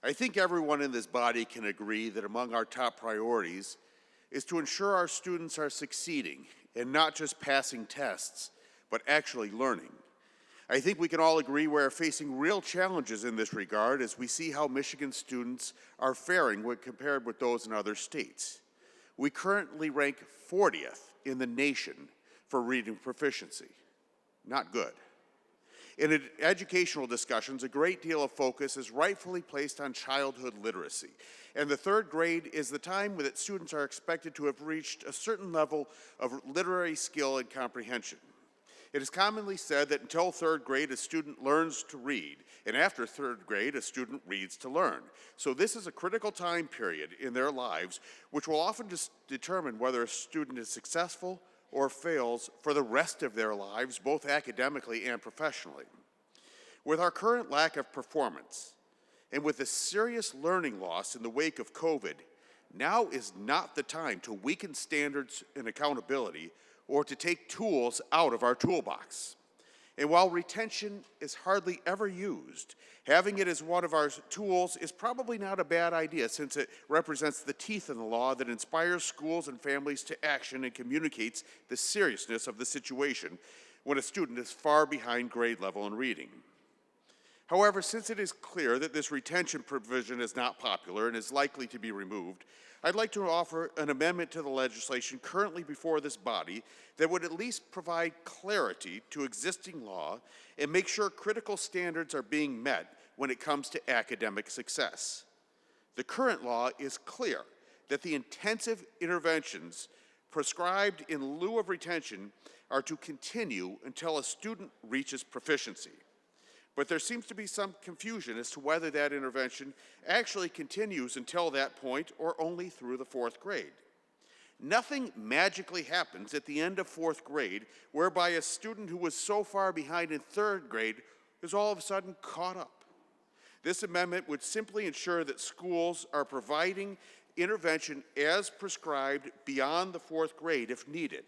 I think everyone in this body can agree that among our top priorities is to ensure our students are succeeding and not just passing tests, but actually learning. I think we can all agree we're facing real challenges in this regard as we see how Michigan students are faring when compared with those in other states. We currently rank 40th in the nation for reading proficiency. Not good. In educational discussions, a great deal of focus is rightfully placed on childhood literacy, and the third grade is the time that students are expected to have reached a certain level of literary skill and comprehension. It is commonly said that until third grade, a student learns to read, and after third grade, a student reads to learn. So this is a critical time period in their lives, which will often determine whether a student is successful or fails for the rest of their lives, both academically and professionally. With our current lack of performance, and with the serious learning loss in the wake of COVID, now is not the time to weaken standards and accountability or to take tools out of our toolbox. And while retention is hardly ever used, having it as one of our tools is probably not a bad idea since it represents the teeth in the law that inspires schools and families to action and communicates the seriousness of the situation when a student is far behind grade level in reading. However, since it is clear that this retention provision is not popular and is likely to be removed, I'd like to offer an amendment to the legislation currently before this body that would at least provide clarity to existing law and make sure critical standards are being met when it comes to academic success. The current law is clear that the intensive interventions prescribed in lieu of retention are to continue until a student reaches proficiency. But there seems to be some confusion as to whether that intervention actually continues until that point or only through the fourth grade. Nothing magically happens at the end of fourth grade whereby a student who was so far behind in third grade is all of a sudden caught up. This amendment would simply ensure that schools are providing intervention as prescribed beyond the fourth grade if needed,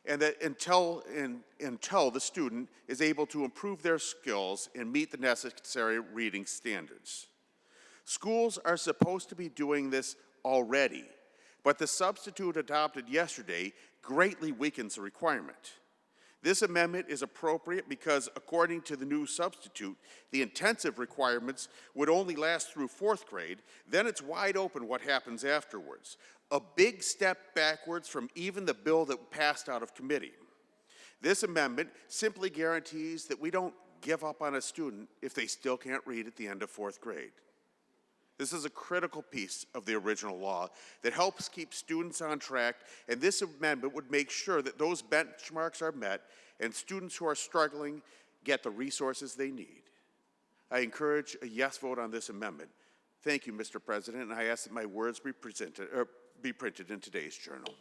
and that until the student is able to improve their skills and meet the necessary reading standards. Schools are supposed to be doing this already, but the substitute adopted yesterday greatly weakens the requirement. This amendment is appropriate because, according to the new substitute, the intensive requirements would only last through fourth grade, then it's wide open what happens afterwards. A big step backwards from even the bill that passed out of committee. This amendment simply guarantees that we don't give up on a student if they still can't read at the end of fourth grade. This is a critical piece of the original law that helps keep students on track, and this amendment would make sure that those benchmarks are met and students who are struggling get the resources they need. I encourage a yes vote on this amendment. Thank you, Mr. President, and I ask that my words be printed in today's journal.